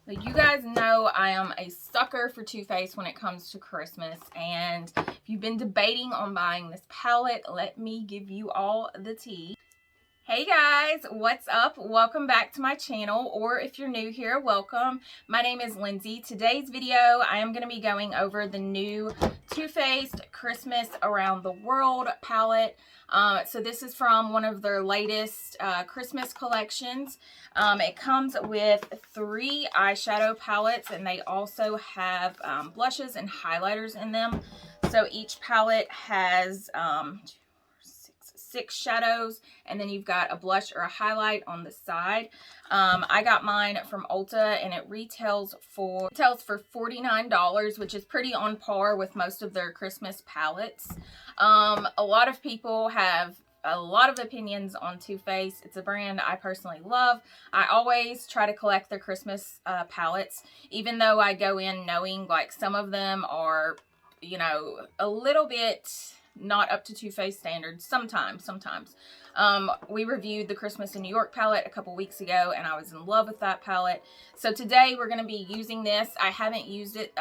You guys know I am a sucker for Too Faced when it comes to Christmas, and if you've been debating on buying this palette, let me give you all the tea. Hey guys, what's up? Welcome back to my channel, or if you're new here, welcome. My name is Lindsay. Today's video, I am going to be going over the new Too Faced Christmas Around the World palette. So this is from one of their latest Christmas collections. It comes with 3 eyeshadow palettes, and they also have blushes and highlighters in them. So each palette has 6 shadows, and then you've got a blush or a highlight on the side. I got mine from Ulta, and it retails for $49, which is pretty on par with most of their Christmas palettes. A lot of people have a lot of opinions on Too Faced. It's a brand I personally love. I always try to collect their Christmas palettes, even though I go in knowing like some of them are, you know, a little bit not up to Too Faced standards sometimes. We reviewed the Christmas in New York palette a couple weeks ago, and I was in love with that palette. So today we're going to be using this. I haven't used it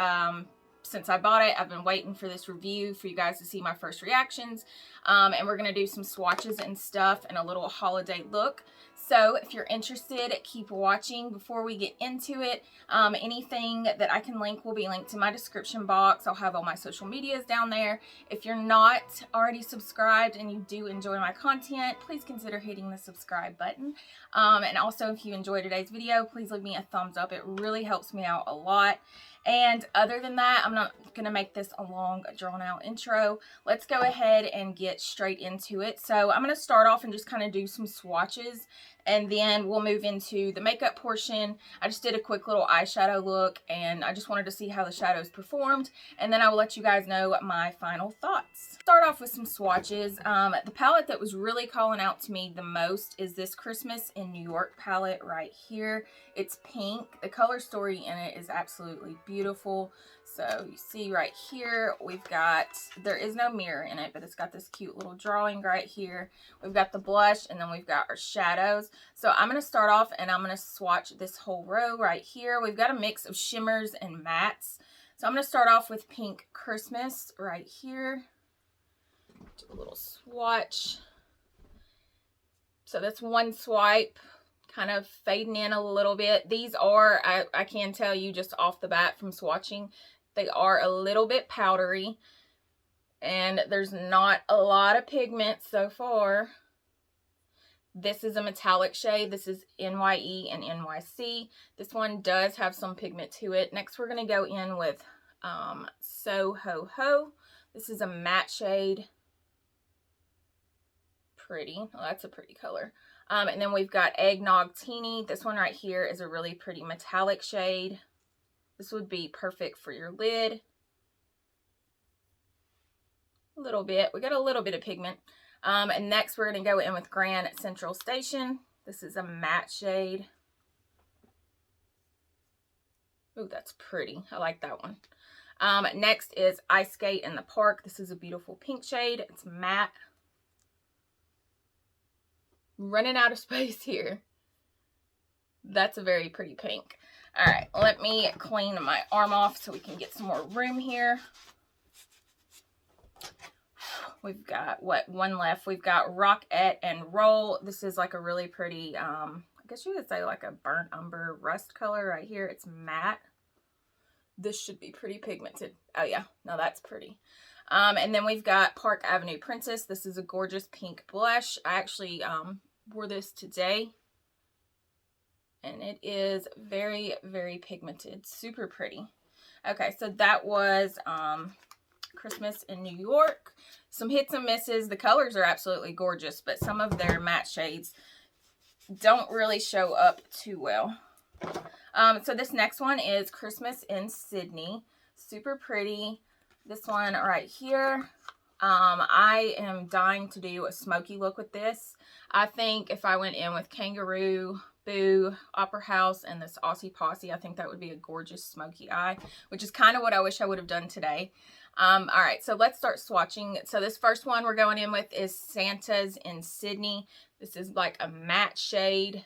since I bought it. I've been waiting for this review for you guys to see my first reactions. And we're going to do some swatches and stuff and a little holiday look. So if you're interested, keep watching. Before we get into it, anything that I can link will be linked in my description box. I'll have all my social medias down there. If you're not already subscribed and you do enjoy my content, please consider hitting the subscribe button. And also, if you enjoyed today's video, please leave me a thumbs up. It really helps me out a lot. And other than that, I'm not going to make this a long, drawn-out intro. Let's go ahead and get straight into it. So I'm going to start off and just kind of do some swatches, and then we'll move into the makeup portion. I just did a quick little eyeshadow look, and I just wanted to see how the shadows performed, and then I will let you guys know my final thoughts. Start off with some swatches. The palette that was really calling out to me the most is this Christmas in New York palette right here. It's pink. The color story in it is absolutely beautiful. So you see right here, we've got, there is no mirror in it, but it's got this cute little drawing right here. We've got the blush, and then we've got our shadows. So I'm going to start off and I'm going to swatch this whole row right here. We've got a mix of shimmers and mattes. So I'm going to start off with Pink Christmas right here. Do a little swatch. So that's one swipe, kind of fading in a little bit. These are, I can tell you just off the bat from swatching, they are a little bit powdery, and there's not a lot of pigment so far. This is a metallic shade. This is NYE and NYC. This one does have some pigment to it. Next, we're going to go in with So Ho Ho. This is a matte shade. Pretty. Oh, that's a pretty color. And then we've got Eggnog Teeny. This one right here is a really pretty metallic shade. This would be perfect for your lid. A little bit. We got a little bit of pigment. And next we're going to go in with Grand Central Station. This is a matte shade. Ooh, that's pretty. I like that one. Next is Ice Skate in the Park. This is a beautiful pink shade. It's matte. Running out of space here. That's a very pretty pink. All right, let me clean my arm off so we can get some more room here. We've got, one left. We've got Rockette and Roll. This is like a really pretty, I guess you could say like a burnt umber rust color right here. It's matte. This should be pretty pigmented. Oh yeah, no, that's pretty. And then we've got Park Avenue Princess. This is a gorgeous pink blush. I actually wore this today, and it is very, very pigmented. Super pretty. Okay, so that was Christmas in New York. Some hits and misses. The colors are absolutely gorgeous, but some of their matte shades don't really show up too well. So this next one is Christmas in Sydney. Super pretty. This one right here. I am dying to do a smoky look with this. I think if I went in with Kangaroo, Boo, Opera House, and this Aussie Posse, I think that would be a gorgeous smoky eye, which is kind of what I wish I would have done today. All right, so let's start swatching. So this first one we're going in with is Santa's in Sydney. This is like a matte shade.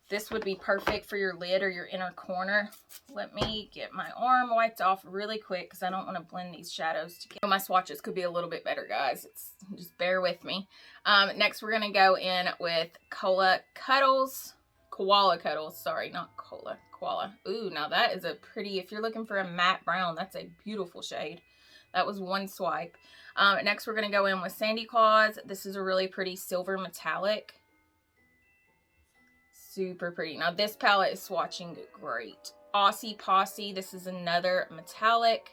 This would be perfect for your lid or your inner corner. Let me get my arm wiped off really quick because I don't want to blend these shadows together. My swatches could be a little bit better, guys. Just bear with me. Next, we're going to go in with Koala Cuddles. Koala Cuddles. Sorry, not Cola. Koala. Ooh, now that is a pretty, if you're looking for a matte brown, that's a beautiful shade. That was one swipe. Next, we're going to go in with Sandy Claws. This is a really pretty silver metallic. Super pretty. Now this palette is swatching great. Aussie Posse. This is another metallic.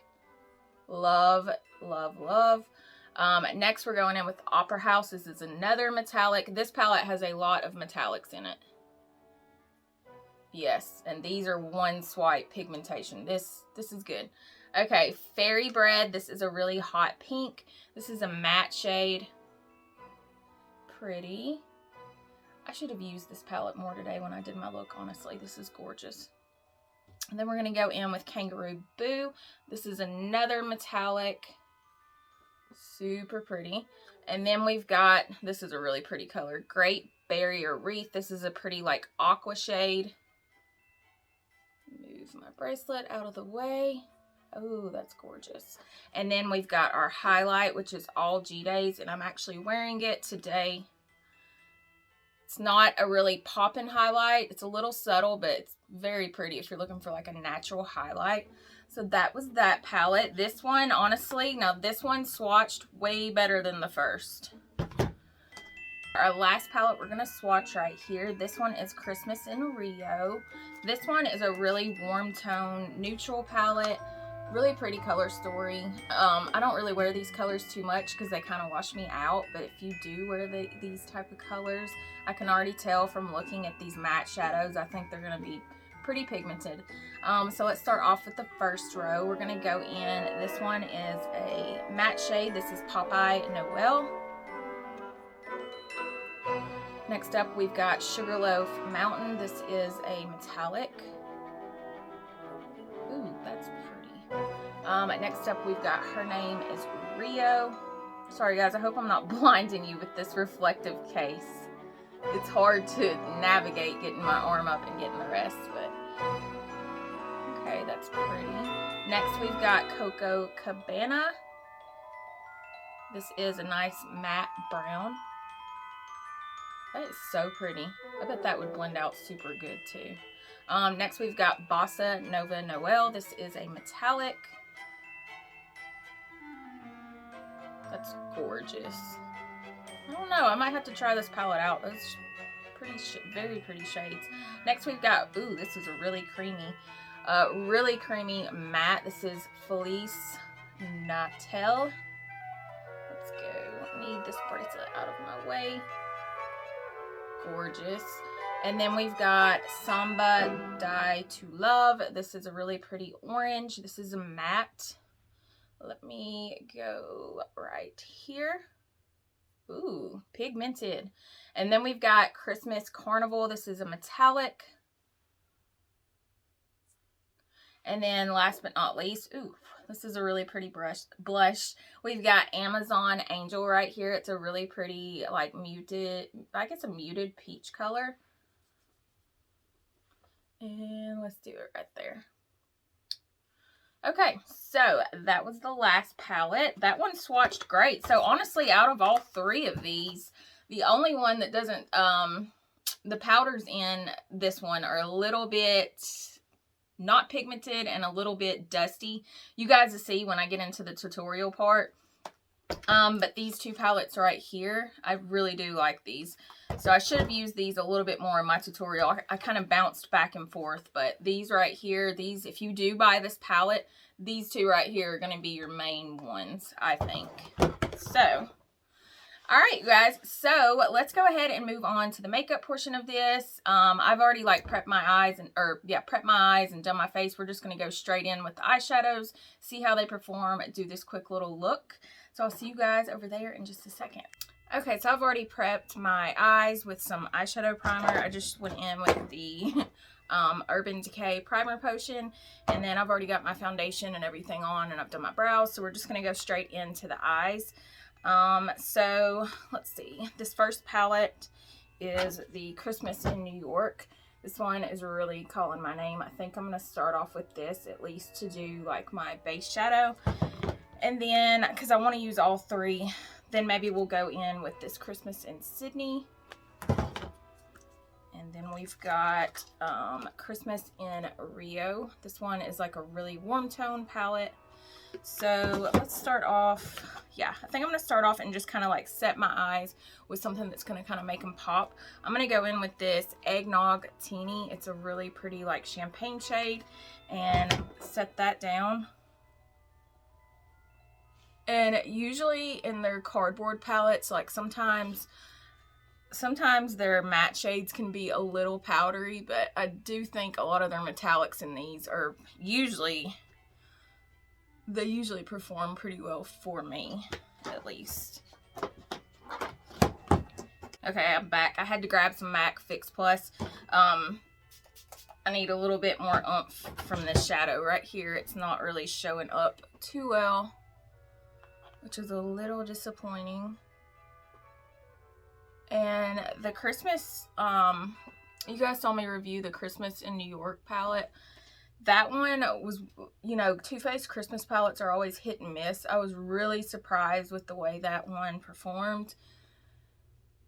Love, love, love. Next we're going in with Opera House. This is another metallic. This palette has a lot of metallics in it. Yes, and these are one swipe pigmentation. This is good. Okay, Fairy Bread. This is a really hot pink. This is a matte shade. Pretty. I should have used this palette more today when I did my look, honestly. This is gorgeous. And then we're going to go in with Kangaroo Boo. This is another metallic. Super pretty. And then we've got, this is a really pretty color, Great Barrier Reef. This is a pretty like aqua shade. Move my bracelet out of the way. Oh, that's gorgeous. And then we've got our highlight, which is all G-Days, and I'm actually wearing it today. It's not a really poppin' highlight. It's a little subtle, but it's very pretty if you're looking for like a natural highlight. So that was that palette. This one, honestly, now this one swatched way better than the first. Our last palette we're going to swatch right here. This one is Christmas in Rio. This one is a really warm tone, neutral palette. Really pretty color story. I don't really wear these colors too much because they kind of wash me out, but if you do wear these type of colors, I can already tell from looking at these matte shadows, I think they're going to be pretty pigmented. So let's start off with the first row. We're going to go in. This one is a matte shade. This is Popeye Noel. Next up, we've got Sugarloaf Mountain. This is a metallic. Ooh, that's pretty. Next up, we've got Her Name is Rio. Sorry, guys, I hope I'm not blinding you with this reflective case. It's hard to navigate getting my arm up and getting the rest, but okay, that's pretty. Next, we've got Coco Cabana. This is a nice matte brown. That is so pretty. I bet that would blend out super good, too. Next, we've got Bossa Nova Noel. This is a metallic. That's gorgeous. I don't know. I might have to try this palette out. Those pretty, very pretty shades. Next, we've got, ooh, this is a really creamy matte. This is Felice Natel. Let's go. Need this bracelet out of my way. Gorgeous. And then we've got Samba Die to Love. This is a really pretty orange. This is a matte. Let me go right here. Ooh, pigmented. And then we've got Christmas Carnival. This is a metallic. And then last but not least, ooh, this is a really pretty blush. We've got Amazon Angel right here. It's a really pretty, like, muted, I guess a muted peach color. And let's do it right there. Okay, so that was the last palette. That one swatched great. So honestly, out of all three of these, the only one that doesn't, the powders in this one are a little bit not pigmented and a little bit dusty. You guys will see when I get into the tutorial part. But these two palettes right here, I really do like these. So I should have used these a little bit more in my tutorial. I kind of bounced back and forth, but these right here, these, if you do buy this palette, these two right here are going to be your main ones, I think. So, all right, you guys. So let's go ahead and move on to the makeup portion of this. I've already like prepped my eyes and done my face. We're just going to go straight in with the eyeshadows, see how they perform, do this quick little look. So I'll see you guys over there in just a second. Okay, so I've already prepped my eyes with some eyeshadow primer. I just went in with the Urban Decay Primer Potion. And then I've already got my foundation and everything on, and I've done my brows. So we're just going to go straight into the eyes. So let's see. This first palette is the Christmas in New York. This one is really calling my name. I think I'm going to start off with this at least to do like my base shadow. And then, because I want to use all three, then maybe we'll go in with this Christmas in Sydney. And then we've got Christmas in Rio. This one is like a really warm tone palette. So let's start off, yeah, I think I'm going to start off and just kind of like set my eyes with something that's going to kind of make them pop. I'm going to go in with this Eggnog Teeny. It's a really pretty like champagne shade, and set that down. And usually in their cardboard palettes, like sometimes their matte shades can be a little powdery, but I do think a lot of their metallics in these are they usually perform pretty well for me, at least. Okay, I'm back. I had to grab some MAC Fix Plus. I need a little bit more oomph from this shadow right here. It's not really showing up too well, which is a little disappointing. And the Christmas, you guys saw me review the Christmas in New York palette. That one was, you know, Too Faced Christmas palettes are always hit and miss. I was really surprised with the way that one performed.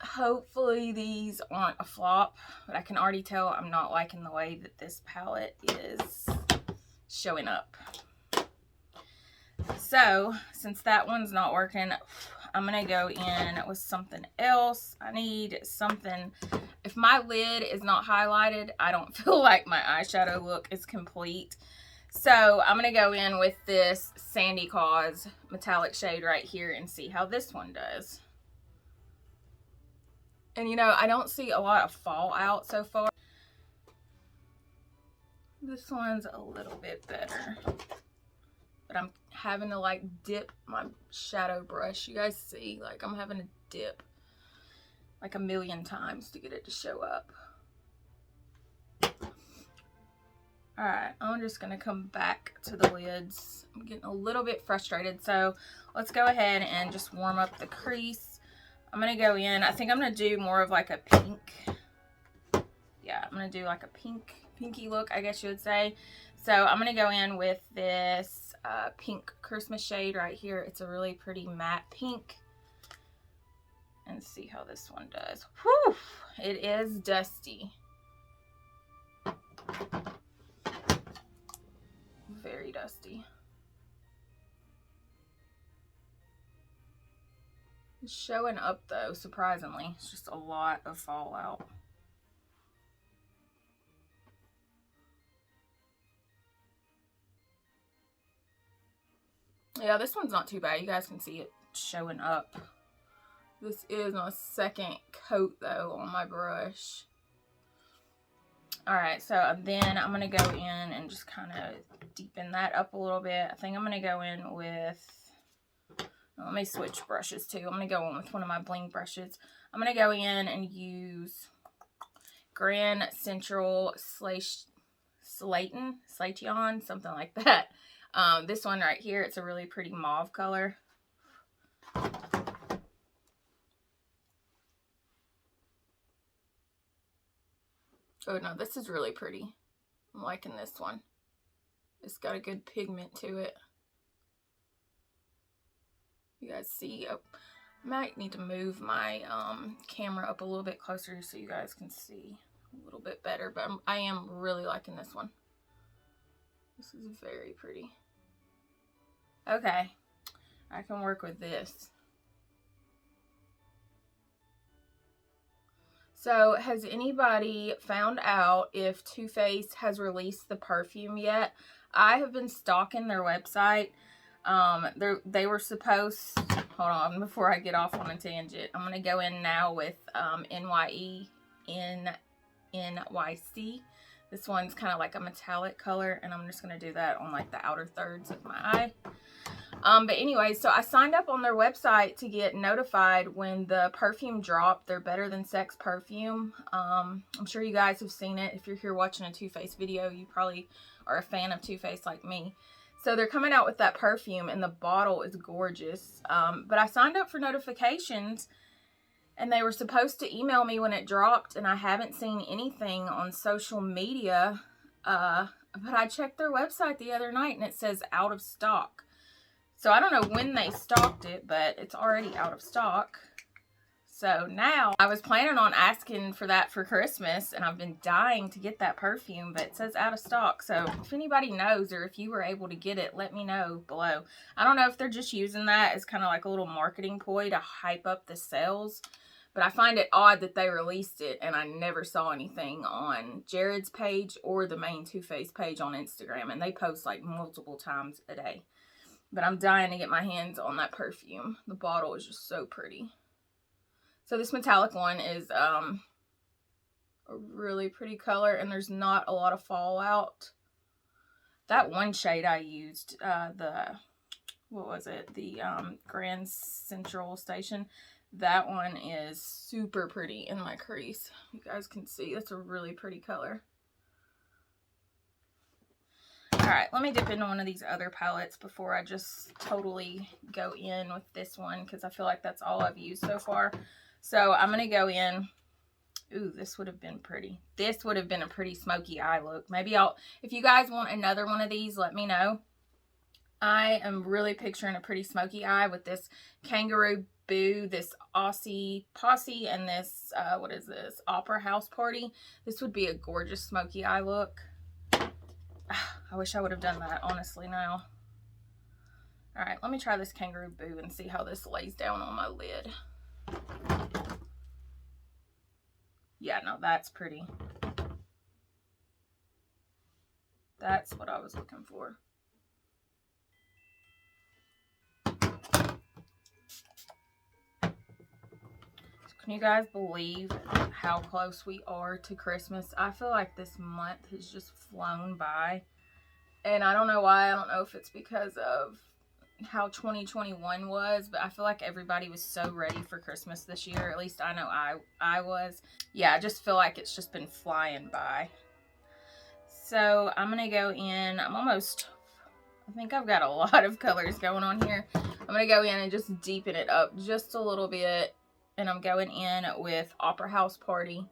Hopefully these aren't a flop, but I can already tell I'm not liking the way that this palette is showing up. So, since that one's not working, I'm going to go in with something else. I need something. If my lid is not highlighted, I don't feel like my eyeshadow look is complete. So, I'm going to go in with this Sandy Cause metallic shade right here and see how this one does. And you know, I don't see a lot of fallout so far. This one's a little bit better. But I'm having to like dip my shadow brush. You guys see, like I'm having to dip like a million times to get it to show up. Alright, I'm just going to come back to the lids. I'm getting a little bit frustrated, so let's go ahead and just warm up the crease. I'm going to go in, I think I'm going to do more of like a pink. Yeah, I'm going to do like a pinky look, I guess you would say. So I'm going to go in with this pink Christmas shade right here. It's a really pretty matte pink. And see how this one does. Whew! It is dusty. Very dusty. It's showing up though, surprisingly. It's just a lot of fallout. Yeah, this one's not too bad. You guys can see it showing up. This is my second coat though on my brush. Alright, so then I'm going to go in and just kind of deepen that up a little bit. I think I'm going to go in with, let me switch brushes too. I'm going to go in with one of my bling brushes. I'm going to go in and use Grand Central Slayton, something like that. This one right here, it's a really pretty mauve color. Oh no, this is really pretty. I'm liking this one. It's got a good pigment to it. You guys see, I might need to move my camera up a little bit closer so you guys can see a little bit better, but I am really liking this one. This is very pretty. Okay, I can work with this. So, has anybody found out if Too Faced has released the perfume yet? I have been stalking their website. They were supposed, hold on, before I get off on a tangent, I'm going to go in now with NYC. This one's kind of like a metallic color, and I'm just going to do that on like the outer thirds of my eye. But anyway, so I signed up on their website to get notified when the perfume dropped. Their Better Than Sex perfume. I'm sure you guys have seen it. If you're here watching a Too Faced video, you probably are a fan of Too Faced like me. So they're coming out with that perfume, and the bottle is gorgeous. But I signed up for notifications, And they were supposed to email me when it dropped, and I haven't seen anything on social media. But I checked their website the other night and it says out of stock. So I don't know when they stocked it, but it's already out of stock. So now I was planning on asking for that for Christmas, and I've been dying to get that perfume, but it says out of stock. So if anybody knows, or if you were able to get it, let me know below. I don't know if they're just using that as kind of like a little marketing ploy to hype up the sales, but I find it odd that they released it and I never saw anything on Jared's page or the main Too Faced page on Instagram, and they post like multiple times a day. But I'm dying to get my hands on that perfume. The bottle is just so pretty. So this metallic one is a really pretty color, and there's not a lot of fallout. That one shade I used, what was it? The Grand Central Station. That one is super pretty in my crease. You guys can see, that's a really pretty color. Alright, let me dip into one of these other palettes before I just totally go in with this one, because I feel like that's all I've used so far. So I'm going to go in. Ooh, this would have been pretty. This would have been a pretty smoky eye look. Maybe if you guys want another one of these, let me know. I am really picturing a pretty smoky eye with this Kangaroo Boo, this Aussie Posse, and this, what is this? Opera House Party. This would be a gorgeous smoky eye look. I wish I would have done that, honestly, now. Alright, let me try this Kangaroo Boo and see how this lays down on my lid. Yeah, no, that's pretty. That's what I was looking for. Can you guys believe how close we are to Christmas? I feel like this month has just flown by. And I don't know why. I don't know if it's because of how 2021 was, but I feel like everybody was so ready for Christmas this year. At least I know I was. Yeah, I just feel like it's just been flying by. So I'm going to go in. I think I've got a lot of colors going on here. I'm going to go in and just deepen it up just a little bit. And I'm going in with Opera House Party.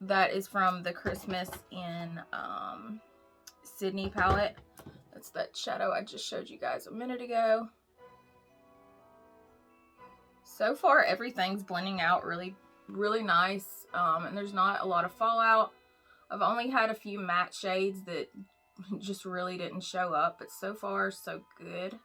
That is from the Christmas in Sydney palette. That's that shadow I just showed you guys a minute ago. So far, everything's blending out really, really nice. And there's not a lot of fallout. I've only had a few matte shades that just really didn't show up. But so far, so good.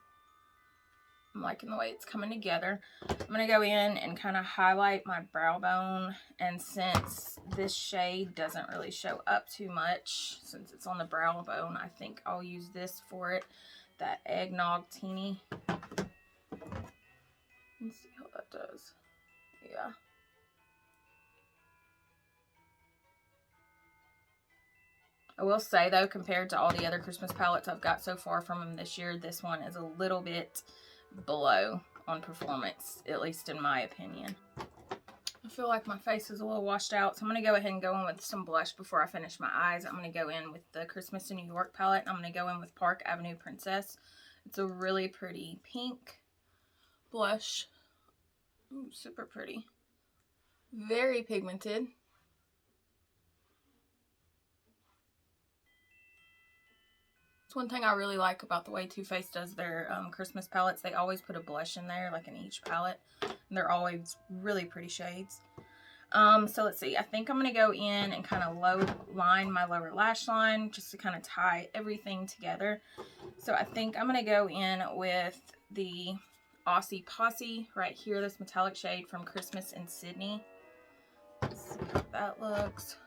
I'm liking the way it's coming together. I'm going to go in and kind of highlight my brow bone. And since this shade doesn't really show up too much, since it's on the brow bone, I think I'll use this for it. That Eggnog Teeny. Let's see how that does. Yeah. I will say, though, compared to all the other Christmas palettes I've got so far from them this year, this one is a little bit below on performance, at least in my opinion. I feel like my face is a little washed out, so I'm going to go ahead and go in with some blush before I finish my eyes. I'm going to go in with the Christmas in New York palette, and I'm going to go in with Park Avenue Princess. It's a really pretty pink blush. Ooh, super pretty. Very pigmented. One thing I really like about the way Too Faced does their Christmas palettes. They always put a blush in there, like in each palette. And they're always really pretty shades. So let's see. I think I'm going to go in and kind of line my lower lash line just to kind of tie everything together. So I think I'm going to go in with the Aussie Posse right here. This metallic shade from Christmas in Sydney. Let's see how that looks.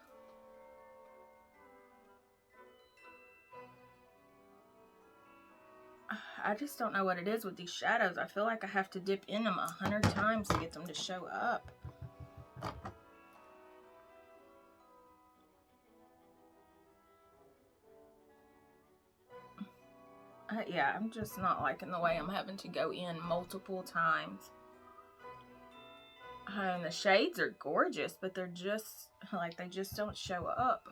I just don't know what it is with these shadows. I feel like I have to dip in them 100 times to get them to show up. Yeah, I'm just not liking the way I'm having to go in multiple times. And the shades are gorgeous, but they're just, like, they just don't show up.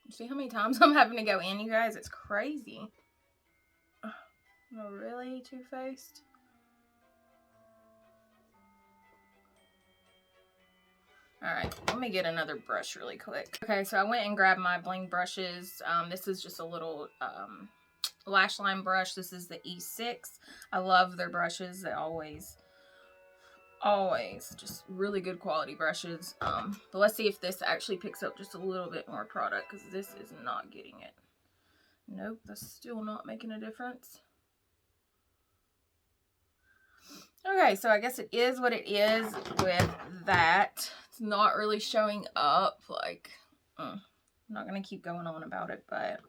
See how many times I'm having to go in, you guys? It's crazy. No, really Too-Faced? Alright, let me get another brush really quick. Okay, so I went and grabbed my bling brushes. This is just a little lash line brush. This is the E6. I love their brushes. They always just really good quality brushes. But let's see if this actually picks up just a little bit more product, because this is not getting it. Nope, that's still not making a difference. Okay, so I guess it is what it is with that. It's not really showing up. Like, I'm not going to keep going on about it, but...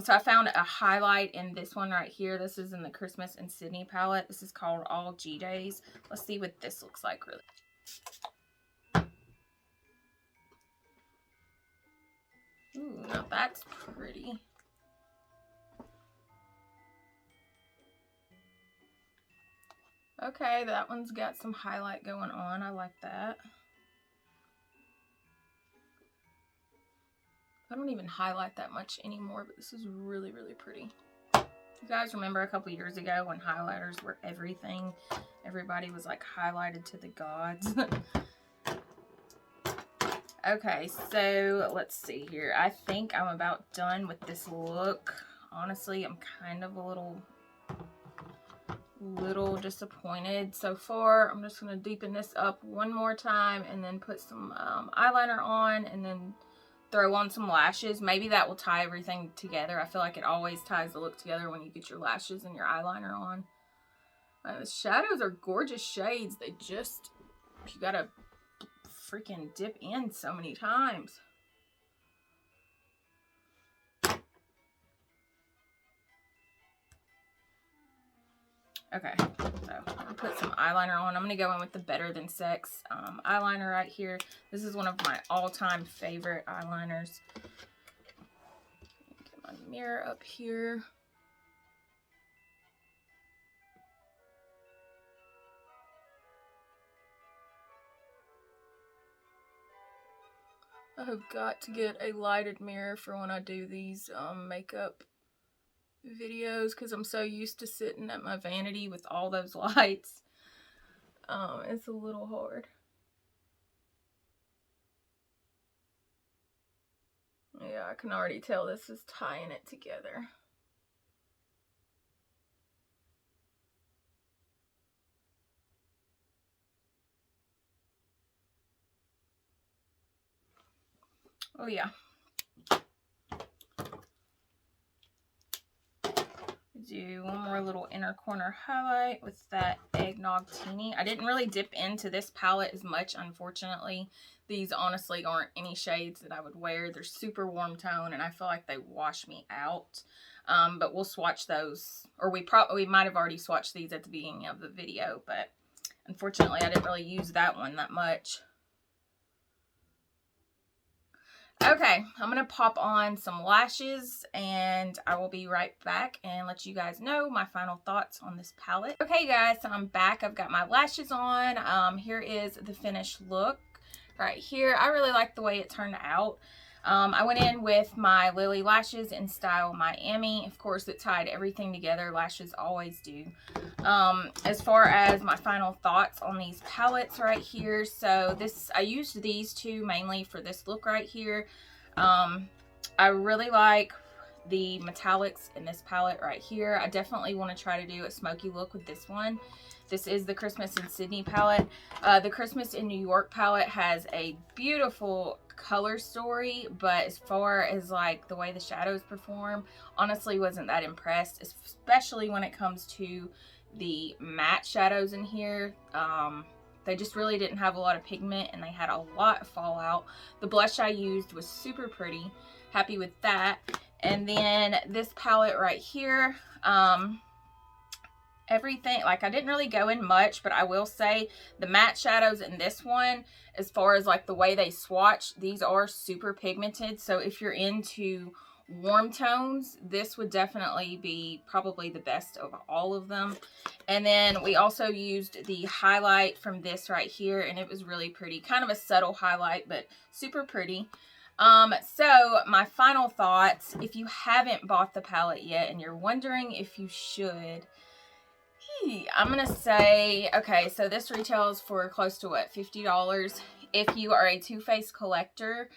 so I found a highlight in this one right here. This is in the Christmas in Sydney palette. This is called All G Days. Let's see what this looks like really. Ooh, now that's pretty. Okay, that one's got some highlight going on. I like that. I don't even highlight that much anymore, but this is really, really pretty. You guys remember a couple years ago when highlighters were everything? Everybody was like highlighted to the gods. Okay, so let's see here. I think I'm about done with this look. Honestly, I'm kind of a little disappointed so far. I'm just going to deepen this up one more time and then put some eyeliner on and then throw on some lashes. Maybe that will tie everything together. I feel like it always ties the look together when you get your lashes and your eyeliner on. The shadows are gorgeous shades. They just, you gotta freaking dip in so many times. Okay, so I'm gonna put some eyeliner on. I'm gonna go in with the Better Than Sex eyeliner right here. This is one of my all-time favorite eyeliners. Get my mirror up here. I have got to get a lighted mirror for when I do these makeup videos, because I'm so used to sitting at my vanity with all those lights. It's a little hard. Yeah, I can already tell this is tying it together. Oh yeah. Do one more little inner corner highlight with that Eggnog Teeny. I didn't really dip into this palette as much, unfortunately. These honestly aren't any shades that I would wear. They're super warm tone and I feel like they wash me out. But we'll swatch those, or we might have already swatched these at the beginning of the video, but unfortunately I didn't really use that one that much. Okay, I'm going to pop on some lashes and I will be right back and let you guys know my final thoughts on this palette. Okay guys, so I'm back. I've got my lashes on. Here is the finished look right here. I really like the way it turned out. I went in with my Lily lashes in style Miami. Of course, it tied everything together. Lashes always do. As far as my final thoughts on these palettes right here, so I used these two mainly for this look right here. I really like the metallics in this palette right here. I definitely want to try to do a smoky look with this one. This is the Christmas in Sydney palette. The Christmas in New York palette has a beautiful color story, but as far as like the way the shadows perform, honestly wasn't that impressed, especially when it comes to the matte shadows in here. They just really didn't have a lot of pigment and they had a lot of fallout. The blush I used was super pretty. Happy with that. And then this palette right here, everything, like I didn't really go in much, but I will say the matte shadows in this one, as far as like the way they swatch, these are super pigmented. So if you're into warm tones, this would definitely be probably the best of all of them. And then we also used the highlight from this right here, and it was really pretty. Kind of a subtle highlight, but super pretty. So my final thoughts, if you haven't bought the palette yet and you're wondering if you should, I'm gonna say, okay, so this retails for close to what, $50. If you are a Too Faced collector,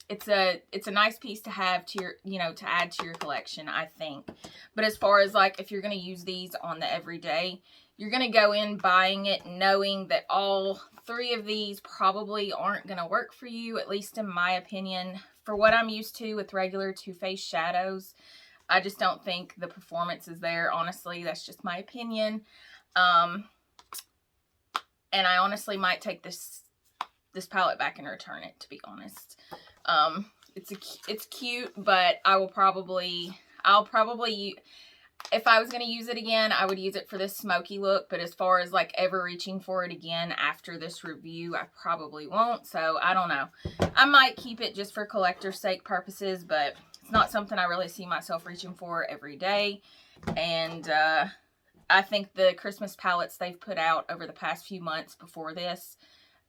it's a nice piece to have to your, to add to your collection, I think. But as far as like if you're gonna use these on the everyday, you're gonna go in buying it knowing that all three of these probably aren't gonna work for you, at least in my opinion. For what I'm used to with regular Too Faced shadows, I just don't think the performance is there, honestly. That's just my opinion. And I honestly might take this palette back and return it, to be honest. It's cute, but I'll probably, if I was going to use it again, I would use it for this smoky look. But as far as like ever reaching for it again after this review, I probably won't. So I don't know. I might keep it just for collector's sake purposes, but it's not something I really see myself reaching for every day. And I think the Christmas palettes they've put out over the past few months before this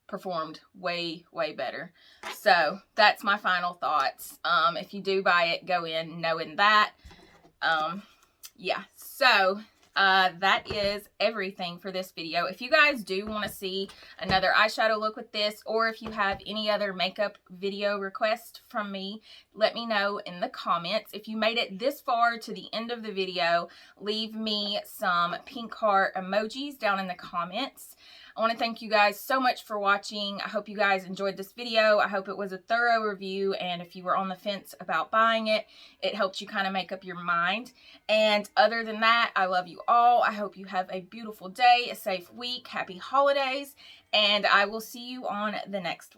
performed way, way better. So that's my final thoughts. If you do buy it, go in knowing that. Yeah, so that is everything for this video. If you guys do want to see another eyeshadow look with this, or if you have any other makeup video request from me, let me know in the comments. If you made it this far to the end of the video, leave me some pink heart emojis down in the comments. I want to thank you guys so much for watching. I hope you guys enjoyed this video. I hope it was a thorough review, and if you were on the fence about buying it, it helped you kind of make up your mind. And other than that, I love you all. I hope you have a beautiful day, a safe week, happy holidays, and I will see you on the next one.